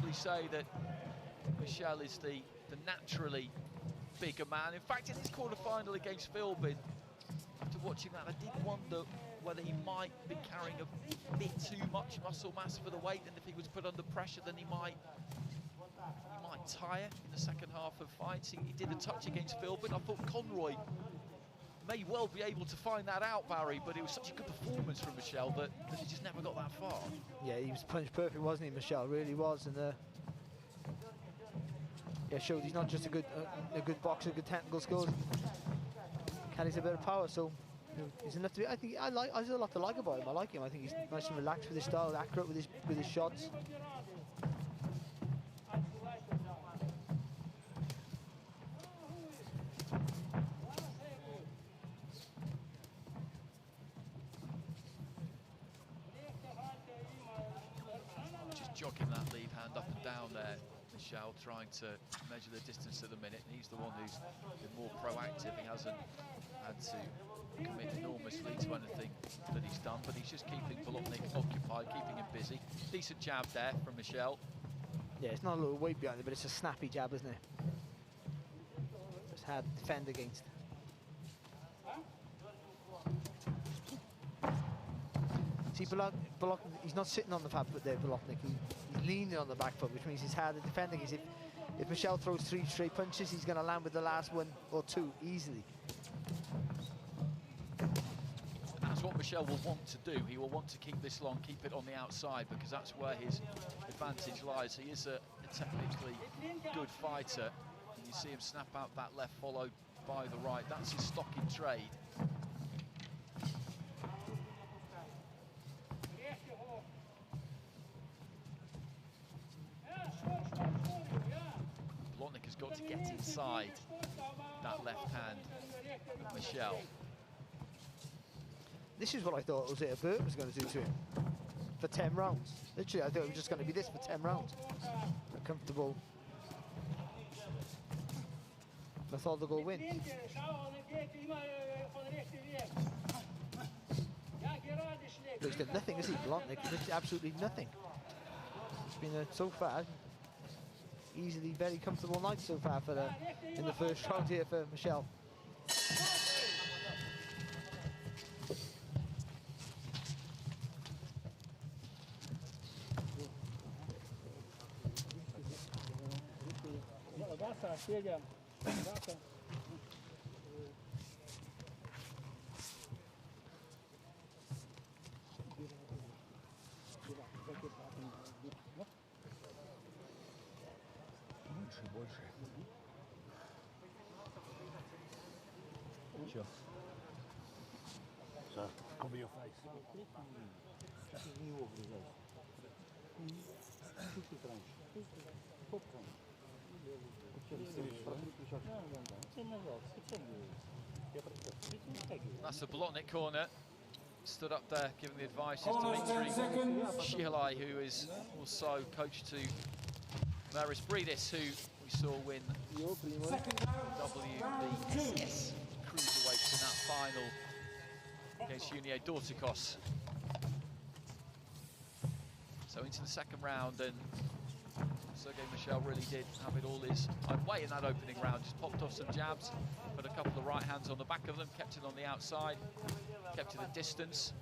probably say that Michel is the naturally bigger man. In fact, in his quarter-final against Philbin, after watching that, I did wonder whether he might be carrying a bit too much muscle mass for the weight, and if he was put under pressure, then he might tire in the second half of fights. He did a touch against Philbin. I thought Conroy may well be able to find that out, Barry, but it was such a good performance from Michel that he just never got that far. Yeah, he was punch perfect, wasn't he, Michel? Really was, and yeah, showed he's not just a good boxer, good technical skills. Carries a bit of power, so you know, he's enough to be. I think there's a lot to like about him. I like him. I think he's nice and relaxed with his style, accurate with his shots. Jogging that lead hand up and down there, Michel, trying to measure the distance at the minute. And he's the one who's been more proactive. He hasn't had to commit enormously to anything that he's done, but he's just keeping Bolotnik occupied, keeping him busy. Decent jab there from Michel. Yeah, it's not a little weight behind it, but it's a snappy jab, isn't it? It's hard to defend against. See, Bolotnik, he's not sitting on the front foot there, Bolotnik. He's leaning on the back foot, which means he's hard to defend against. If Michel throws 3 straight punches, he's going to land with the last 1 or 2 easily. And that's what Michel will want to do. He will want to keep this long, keep it on the outside, because that's where his advantage lies. He is a technically good fighter. And you see him snap out that left followed by the right. That's his stock in trade. Bolotnik has got to get inside that left hand of Michel. This is what I thought Ozeta Burt was going to do to him for 10 rounds. Literally, I thought it was just going to be this for 10 rounds. A comfortable, methodical win. But he's done nothing, has he, Bolotnik? He's done absolutely nothing. It's been so far easily very comfortable night so far for in the first round here for Michel. Больше. Sure. So, cover your face. That's the Bolotnik corner. Stood up there giving the advice is Dimitri Shihalai, who is also coach to Maris Bridis, who we saw win WBSS cruiserweights in that final against Junier Dorticos. So into the second round, and Sergei Michel really did have it all his own way in that opening round. Just popped off some jabs, put a couple of right hands on the back of them, kept it on the outside, kept it at distance.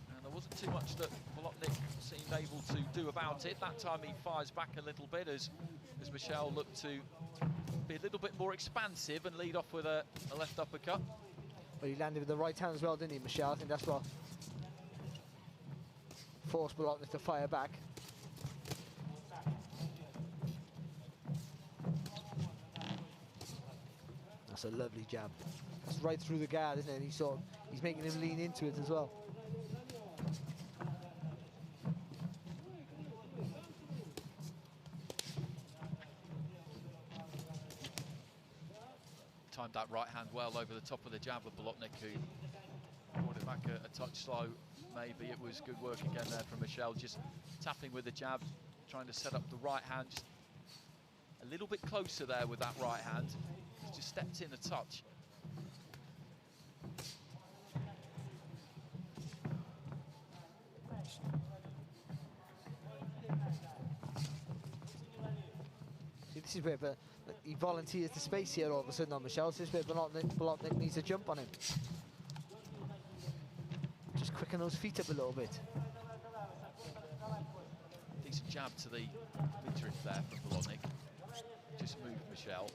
And there wasn't too much that Bolotnik seemed able to do about it. That time he fires back a little bit as Michel looked to be a little bit more expansive and lead off with a left uppercut. Well, he landed with the right hand as well, didn't he, Michel? I think that's what forced Bolotnik to fire back. That's a lovely jab. That's right through the guard, isn't it? And he's making him lean into it as well. Timed that right hand well over the top of the jab of Bolotnik, who brought it back a touch slow. Maybe it was good work again there from Michel, just tapping with the jab, trying to set up the right hand. Just a little bit closer there with that right hand. He's just stepped in a touch. this is where he volunteers the space here all of a sudden on Michelle. This is where Bolotnik needs to jump on him. Just quicken those feet up a little bit. Decent jab to the midriff there from Bolotnik. Just moved Michelle.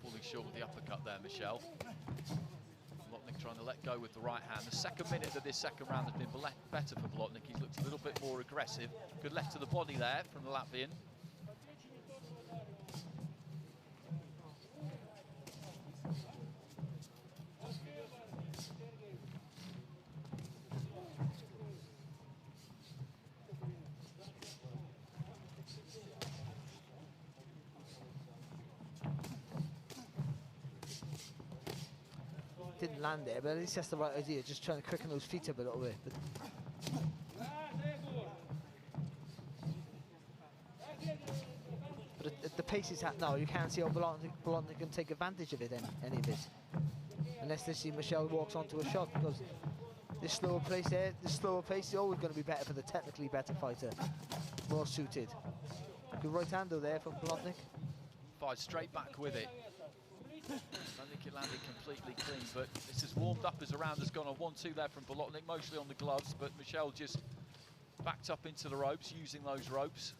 Falling short with the uppercut there, Michelle. Bolotnik trying to let go with the right hand. The second minute of this second round has been better for Bolotnik. He's looked a little bit more aggressive. Good left to the body there from the Latvian. Didn't land there, but at least that's the right idea, just trying to quicken those feet up a little bit. But at the pace it's at now, you can't see how Bolotnik can take advantage of it, any of it. Unless they see Michelle walks onto a shot, because this slower pace there, this slower pace is always going to be better for the technically better fighter, more suited. Good right hander there from Bolotnik. Fired straight back with it. I don't think it landed completely clean, but this has warmed up as the round has gone on. 1-2 there from Bolotnik, mostly on the gloves, but Michelle just backed up into the ropes, using those ropes.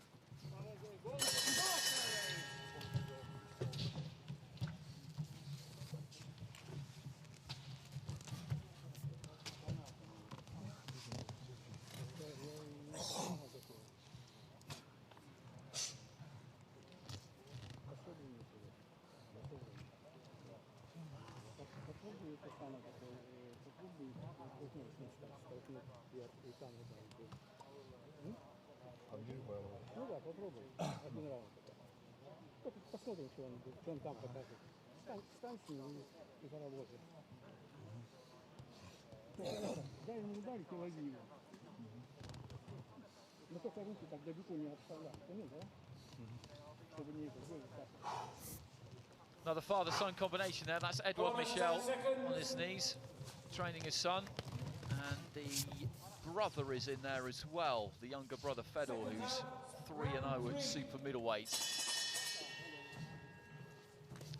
Посмотрим, что он там покажет. Встань с ним и поработай. Дай ему ударить и лови его. Но только руки так далеко не отставляй. Понял, да? Чтобы не это было так. Another father-son combination there. That's Edouard Michel on his knees, training his son. And the brother is in there as well, the younger brother Fedor, who's 3-0 at super middleweight.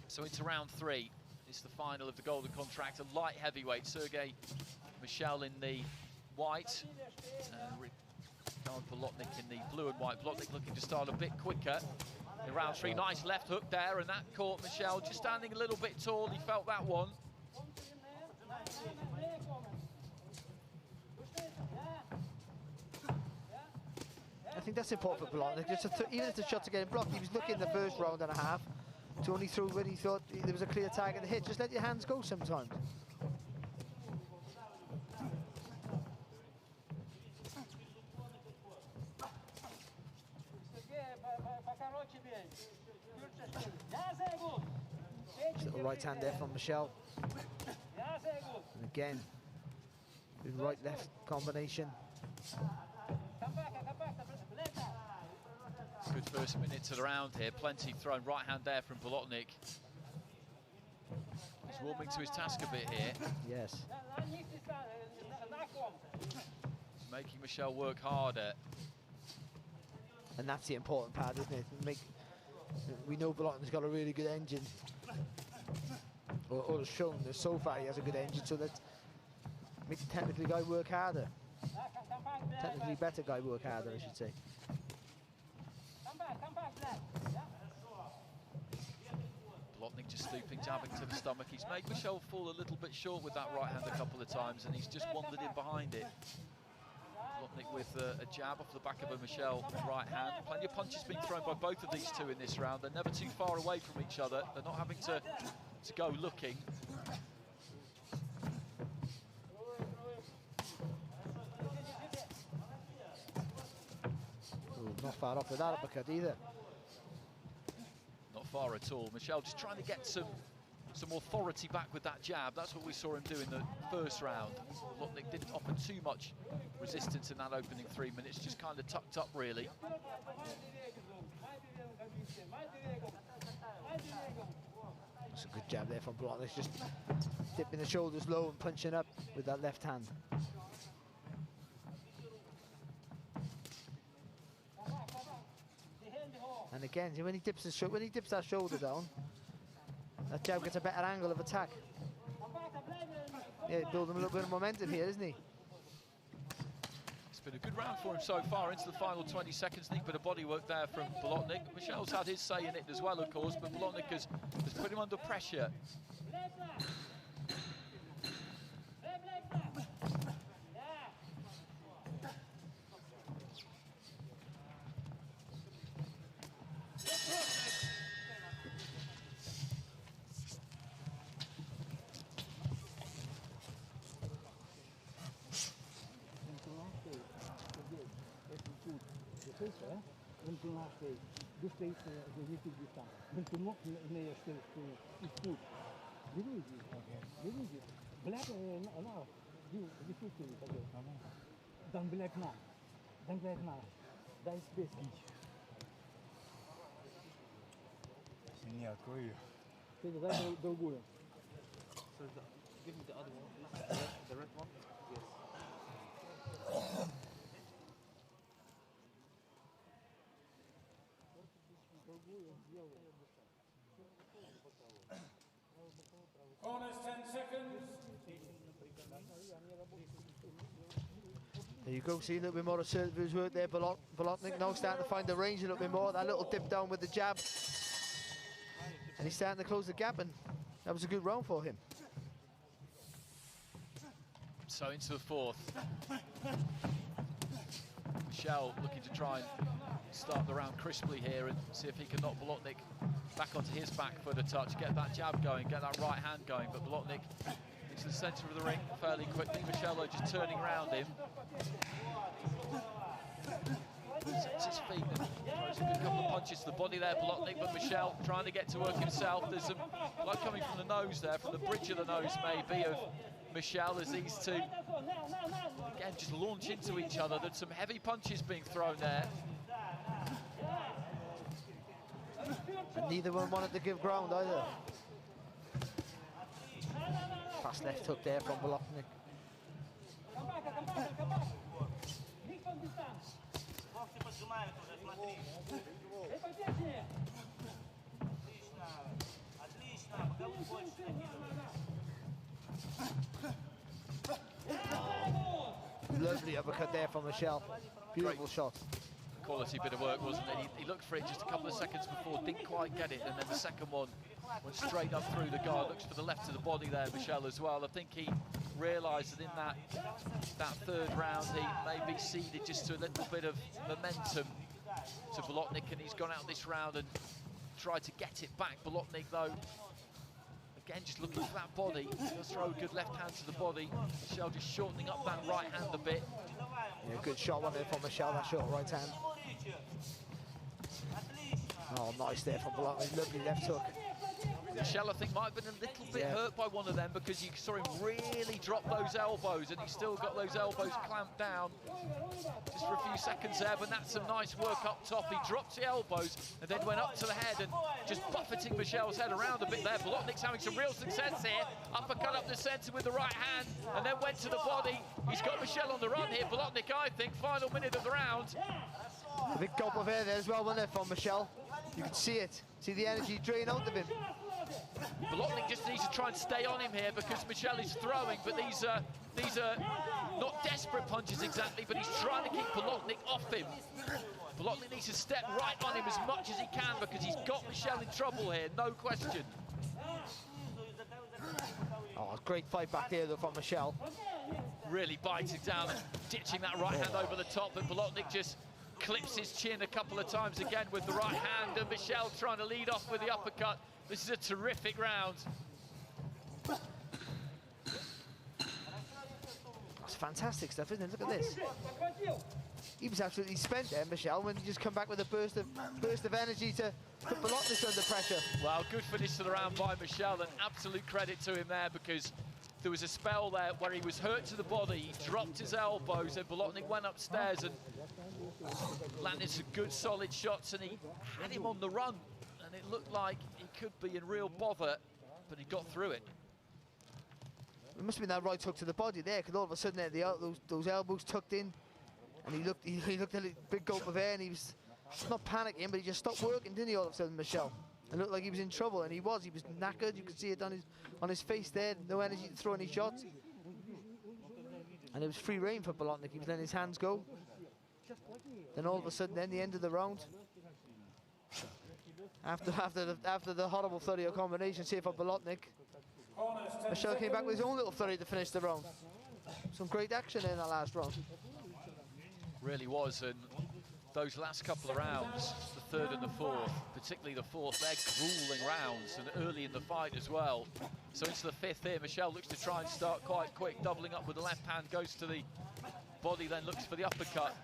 So into round 3. It's the final of the golden contract. A light heavyweight, Sergei Michel in the white, Ricard Bolotnik in the blue and white. Bolotnik looking to start a bit quicker in round 3. Nice left hook there, and that caught Michel just standing a little bit tall. He felt that one. I think that's important for Bolotnik. Even if the shots are getting blocked, he was looking the first round and a half to only throw when he thought there was a clear target to hit. Just let your hands go sometimes. Just little right hand there from Michel. And again, good right-left combination. Good first minute to the round here. Plenty thrown. Right hand there from Bolotnik. He's warming to his task a bit here. Yes. He's making Michel work harder. And that's the important part, isn't it? We know Bolotnik's got a really good engine. Or has shown that so far he has a good engine, so that makes the technically guy work harder. Technically better guy work harder, I should say. Bolotnik just stooping, jabbing to the stomach. He's made Michel fall a little bit short with that right hand a couple of times, and he's just wandered in behind it. Bolotnik with a jab off the back of a Michel right hand. Plenty of punches being thrown by both of these two in this round. They're never too far away from each other. They're not having to go looking. Ooh, not far off with that uppercut either. Not far at all. Michel just trying to get some authority back with that jab. That's what we saw him do in the first round. Bolotnik didn't offer too much resistance in that opening 3 minutes, just kind of tucked up really. That's a good jab there from Bolotnik, just dipping the shoulders low and punching up with that left hand. And again, when he dips that shoulder down, that jab gets a better angle of attack. Yeah, building a little bit of momentum here, isn't he? It's been a good round for him so far into the final 20 seconds. Nick, bit of body work there from Bolotnik. Michel's had his say in it as well, of course, but Bolotnik has put him under pressure. Într-un asta, du-te de mitic distan. Într-un loc ne este spus. Dirigi. Black na, du fucking okay. Dan black na. Da is best. Не открою. Ты дай другую. So give me the other one, the red one. Yes. Corners 10 seconds. There you go, see a little bit more assertive his work there. Bolotnik now starting to find the range a little bit more. That little dip down with the jab. And he's starting to close the gap, and that was a good round for him. So into the fourth. Michel looking to try and start the round crisply here and see if he can knock Bolotnik back onto his back foot a touch, get that jab going, get that right hand going. But Bolotnik into the centre of the ring fairly quickly. Michel though just turning around him. Sets his feet and throws a good couple of punches to the body there, Bolotnik, but Michel trying to get to work himself. There's some blood coming from the nose there, from the bridge of the nose maybe, of Michel as these two, again, just launch into each other. There's some heavy punches being thrown there. And neither one wanted to give ground either. Fast left hook there from Bolotnik. Lovely uppercut there from Michel. Beautiful Great. shot. Quality bit of work, wasn't it? He looked for it just a couple of seconds before, didn't quite get it, and then the second one went straight up through the guard. Looks for the left of the body there, Michel, as well. I think he realised that in that third round he maybe ceded just to a little bit of momentum to Bolotnik, and he's gone out this round and tried to get it back. Bolotnik, though, again, just looking for that body. He'll throw a good left hand to the body. Michel just shortening up that right hand a bit. Yeah, good shot one there from Michel, that short right hand. Oh, nice there from Bolotnik, lovely left hook. Michel, I think, might have been a little bit hurt by one of them because you saw him really drop those elbows, and he's still got those elbows clamped down just for a few seconds there, but that's some nice work up top. He dropped the elbows and then went up to the head and just buffeting Michel's head around a bit there. Bolotnik's having some real success here. Uppercut up the centre with the right hand and then went to the body. He's got Michel on the run here. Bolotnik, I think, final minute of the round. A big gulp of air there as well, wasn't it, from Michel? You can see it. See the energy drain out of him. Bolotnik just needs to try and stay on him here because Michel is throwing, but these are not desperate punches exactly, but he's trying to keep Bolotnik off him. Bolotnik needs to step right on him as much as he can because he's got Michel in trouble here, no question. Oh, great fight back there though from Michel. Really biting down and ditching that right hand over the top, but Bolotnik just clips his chin a couple of times again with the right hand, and Michel trying to lead off with the uppercut. This is a terrific round. That's fantastic stuff, isn't it? Look at this. He was absolutely spent there, Michel, when he just come back with a burst of energy to put Bolotnik under pressure. Well, good finish to the round by Michel, and absolute credit to him there because there was a spell there where he was hurt to the body, he dropped his elbows, and Bolotnik went upstairs and landed some good solid shots, and he had him on the run, and it looked like he could be in real bother, but he got through it. It must have been that right hook to the body there, because all of a sudden those elbows tucked in, and he looked at a big gulp of air, and he was not panicking, but he just stopped working, didn't he, all of a sudden, Michel? It looked like he was in trouble, and he was knackered. You could see it on his face there, no energy to throw any shots. And it was free rein for Bolotnik. He was letting his hands go. Then all of a sudden, then the end of the round, after the horrible 30 combination save for Bolotnik, Michel came back with his own little 30 to finish the round. Some great action in that last round. Really was, and those last couple of rounds, the third and the fourth, particularly the fourth, they're grueling rounds, and early in the fight as well. So into the fifth here, Michel looks to try and start quite quick, doubling up with the left hand, goes to the body, then looks for the uppercut.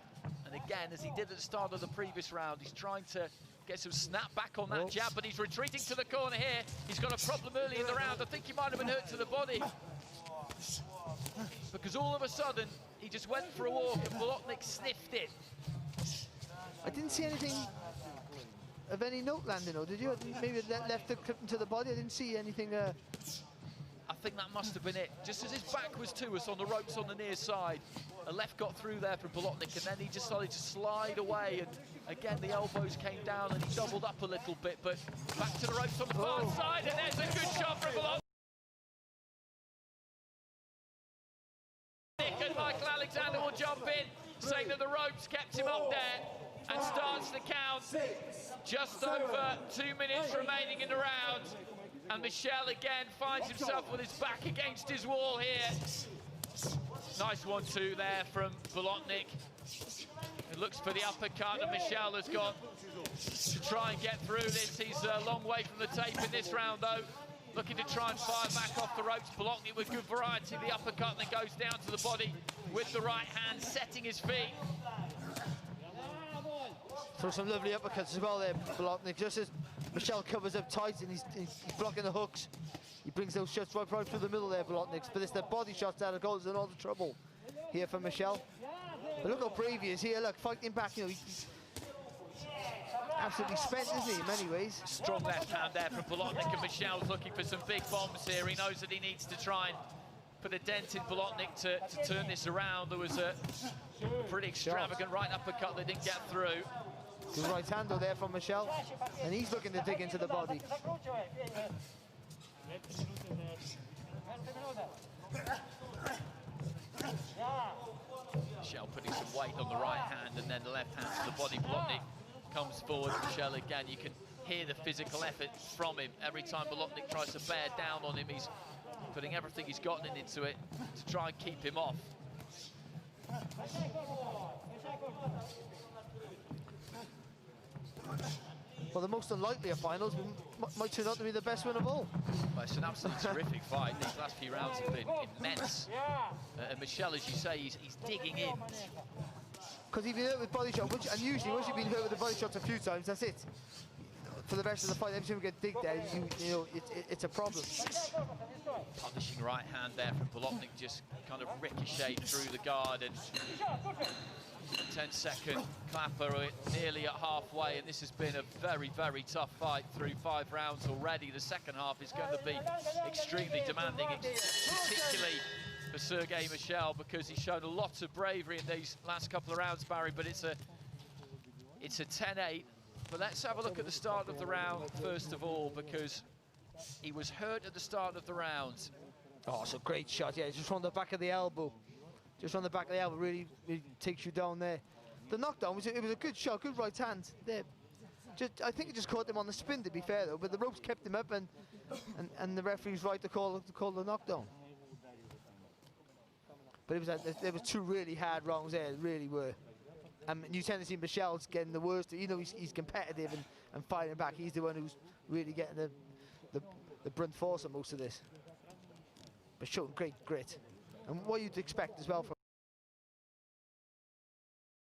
And again, as he did at the start of the previous round, he's trying to get some snap back on that jab, but he's retreating to the corner here. He's got a problem early in the round. I think he might have been hurt to the body, because all of a sudden, he just went for a walk and Bolotnik sniffed it. I didn't see anything of any note landing, or did you? Maybe left the clip into the body. I didn't see anything. I think that must have been it. Just as his back was to us on the ropes on the near side, a left got through there from Bolotnik, and then he decided to slide away, and again the elbows came down and he doubled up a little bit, but back to the ropes on the far side, and there's a good shot from Bolotnik. And Michael Alexander will jump in, saying that the ropes kept him up there, and starts the count. Just over 2 minutes remaining in the round, and Michel again finds himself with his back against his wall here. Nice 1-2 there from Bolotnik. He looks for the uppercut, and Michel has gone to try and get through this. He's a long way from the tape in this round, though. Looking to try and fire back off the ropes. Bolotnik with good variety. The uppercut then goes down to the body with the right hand, setting his feet. Throw some lovely uppercuts as well there, Bolotnik. Just as Michel covers up tight and he's blocking the hooks, he brings those shots right through the middle there, Bolotnik. But it's the body shots that are causing all the trouble here for Michel. But look how brave he is here. Look, fighting back. You know, he's absolutely spent, isn't he, in many ways? Strong left hand there from Bolotnik, and Michel's looking for some big bombs here. He knows that he needs to try and put a dent in Bolotnik to turn this around. There was a pretty extravagant right uppercut that didn't get through. Good right hand there from Michel, and he's looking to dig into the body. Michel putting some weight on the right hand, and then the left hand to the body. Bolotnik comes forward. Michel again, you can hear the physical effort from him. Every time Bolotnik tries to bear down on him, he's putting everything he's got into it to try and keep him off. Well, the most unlikely of finals might turn out to be the best one of all. Well, it's an absolutely terrific fight. These last few rounds have been immense. And Michel, as you say, he's digging in. Because he's been hurt with body shots, and usually once you've been hurt with the body shots a few times, that's it. For the rest of the fight, every time you get digged there, you know, it's a problem. Punishing right hand there from Bolotnik, just kind of ricocheted through the guard, and 10-second clapper nearly at halfway, and this has been a very, very tough fight through 5 rounds already. The second half is going to be extremely demanding, particularly for Sergei Michel, because he's shown a lot of bravery in these last couple of rounds, Barry, but it's a 10-8. But let's have a look at the start of the round first of all, because he was hurt at the start of the round. Oh, it's a great shot, yeah, just on the back of the elbow. Just on the back of the elbow, really takes you down there. The knockdown, it was a good shot, good right hand there. I think it just caught him on the spin, to be fair, though, but the ropes kept him up, and the referee's right to call the knockdown. But there was 2 really hard rounds there, it really were. And you tend to see Michel's getting the worst. You know, he's competitive and fighting back. He's the one who's really getting the brunt force of most of this. But showing great grit. And what you'd expect as well from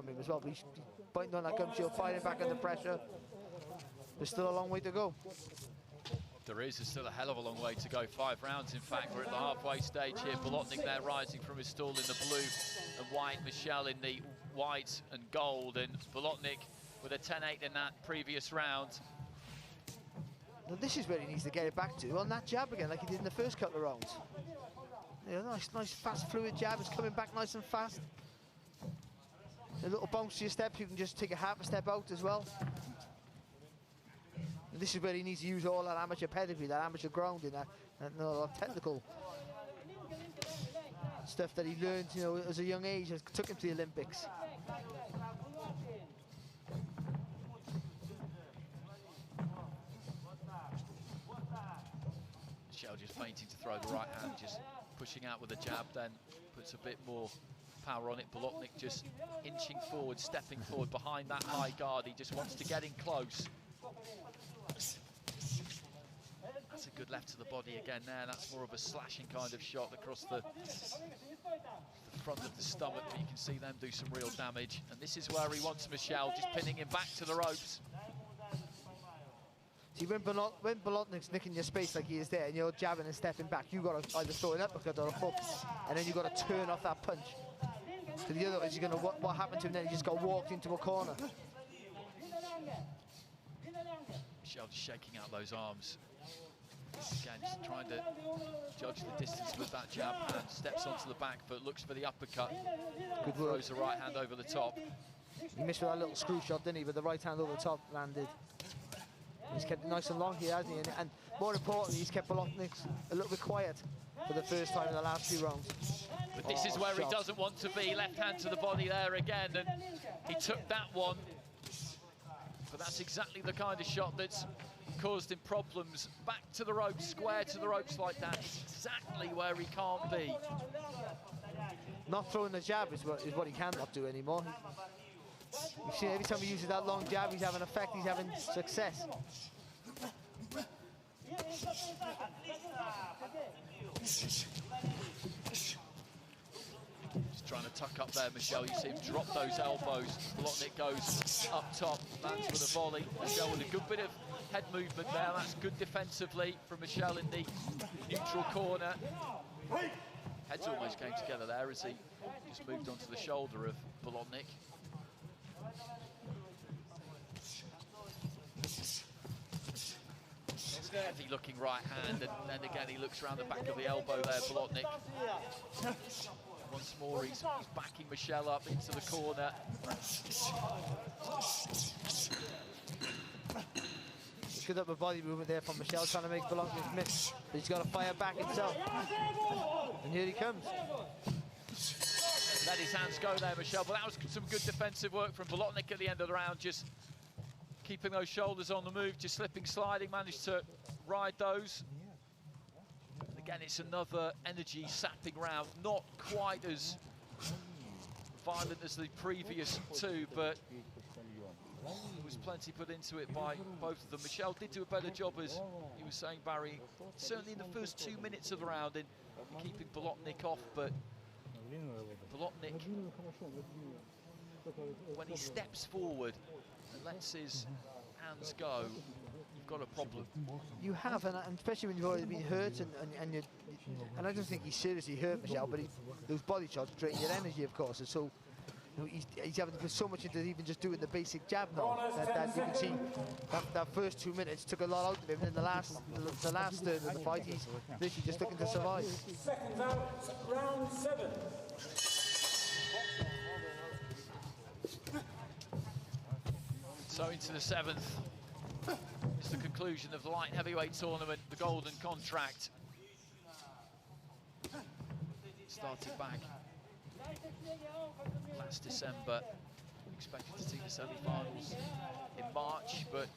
him as well. He's biting on that gum shield, fighting back under pressure. There's still a long way to go. There's still a hell of a long way to go. 5 rounds, in fact. We're at the halfway stage here. Bolotnik there rising from his stall in the blue and white. Michel in the white and gold. And Bolotnik with a 10-8 in that previous round. Now this is where he needs to get it back to, on that jab again, like he did in the first couple of rounds. Yeah, nice, fast, fluid jab. It's coming back nice and fast. a little bouncier step, you can just take a half a step out as well. And this is where he needs to use all that amateur pedigree, that amateur grounding, that technical stuff that he learned, you know, as a young age, has took him to the Olympics. Michel just feinting to throw the right hand, just pushing out with a jab, then puts a bit more power on it. Bolotnik just inching forward, stepping forward behind that high guard. He just wants to get in close. That's a good left to the body again there. That's more of a slashing kind of shot across the front of the stomach, but you can see them do some real damage. And this is where he wants Michel, just pinning him back to the ropes. See, when Bolotnik's nicking your space like he is there, and you're jabbing and stepping back, you've got to either throw an uppercut or a hook, and then you've got to turn off that punch. So the other is you're going to, what happened to him then? He just got walked into a corner. Michel just shaking out those arms. Again, just trying to judge the distance with that jab hand. Steps onto the back foot, looks for the uppercut. Good work. Throws the right hand over the top. He missed with that little screw shot, didn't he? But the right hand over the top landed. He's kept it nice and long here, hasn't he? And more importantly, he's kept Bolotnik a little bit quiet for the first time in the last few rounds. But this is where he doesn't want to be. Left hand to the body there again, and he took that one. But that's exactly the kind of shot that's caused him problems. Back to the ropes, square to the ropes like that. It's exactly where he can't be. Not throwing the jab is what he cannot do anymore. You've seen every time he uses that long jab, he's having effect, he's having success. Just trying to tuck up there, Michel. You see him drop those elbows. Bolotnik goes up top, lands with a volley. Michel with a good bit of head movement there. That's good defensively from Michel in the neutral corner. Heads almost came together there as he just moved onto the shoulder of Bolotnik. Heavy looking right hand, and then again he looks around the back of the elbow there, Bolotnik. Once more he's backing Michel up into the corner. Good upper body movement there from Michel, trying to make Bolotnik miss. But he's got to fire back himself. And here he comes. Let his hands go there, Michel, but that was some good defensive work from Bolotnik at the end of the round, just keeping those shoulders on the move, just slipping, sliding, managed to ride those. And again, it's another energy-sapping round, not quite as violent as the previous two, but there was plenty put into it by both of them. Michel did do a better job, as you were saying, Barry, certainly in the first 2 minutes of the round in keeping Bolotnik off, but Bolotnik, when he steps forward and lets his hands go, you've got a problem. You have, and especially when you've already been hurt, and I don't think he's seriously hurt, Michel, but those body shots drain your energy, of course, and so you know, he's having to put so much into even just doing the basic jab now that you can see that first 2 minutes took a lot out of him. And in the last third of the fight, he's literally just looking to survive. Seconds out, round 7. So into the 7th. It's the conclusion of the light heavyweight tournament, the Golden Contract. Started back last December. Expected to see the semi-finals in March, but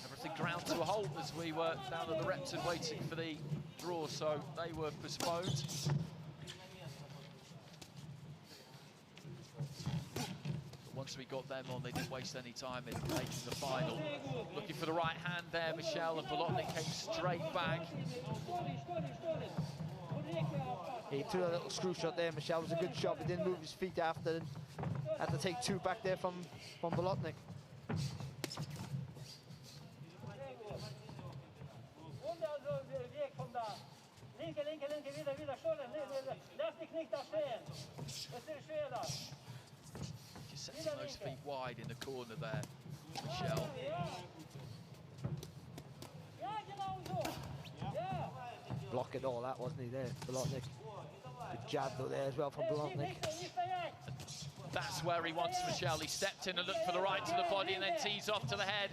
everything ground to a halt as we were down at the Repton waiting for the draw, so they were postponed. Once we got them on, they didn't waste any time in making the final. Looking for the right hand there, Michel, and Bolotnik came straight back. He threw a little screw shot there, Michel. It was a good shot, but didn't move his feet after, and had to take 2 back there from Bolotnik. Just setting those feet wide in the corner there, Michel. Blocking all that, wasn't he, there, Bolotnik? Good jab though there as well from Bolotnik. That's where he wants Michel. He stepped in and looked for the right to the body and then tees off to the head.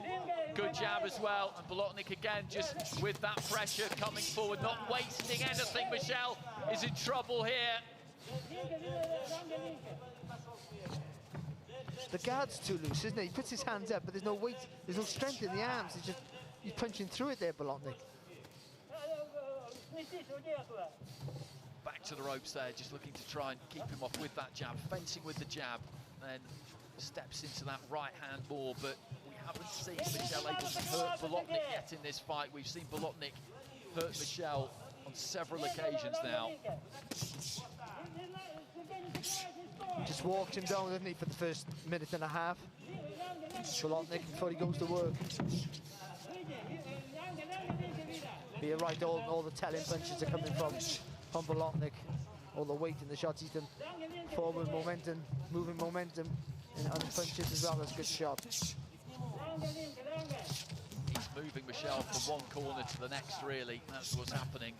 Good jab as well. And Bolotnik again, just with that pressure coming forward, not wasting anything. Michel is in trouble here. The guard's too loose, isn't it? He puts his hands up, but there's no weight, there's no strength in the arms. He's punching through it there, Bolotnik. Back to the ropes there, just looking to try and keep him off with that jab, fencing with the jab, then steps into that right hand more, but we haven't seen Michel able to hurt Bolotnik yet in this fight. We've seen Bolotnik hurt Michel on several occasions now. Just walks him down, doesn't he, for the first minute and a half. Bolotnik before he goes to work. But you're right, all the telling punches are coming from Bolotnik. All the weight in the shots he's done. Forward momentum, moving momentum, and punches as well. That's a good shot. He's moving Michel from one corner to the next, really. That's what's happening.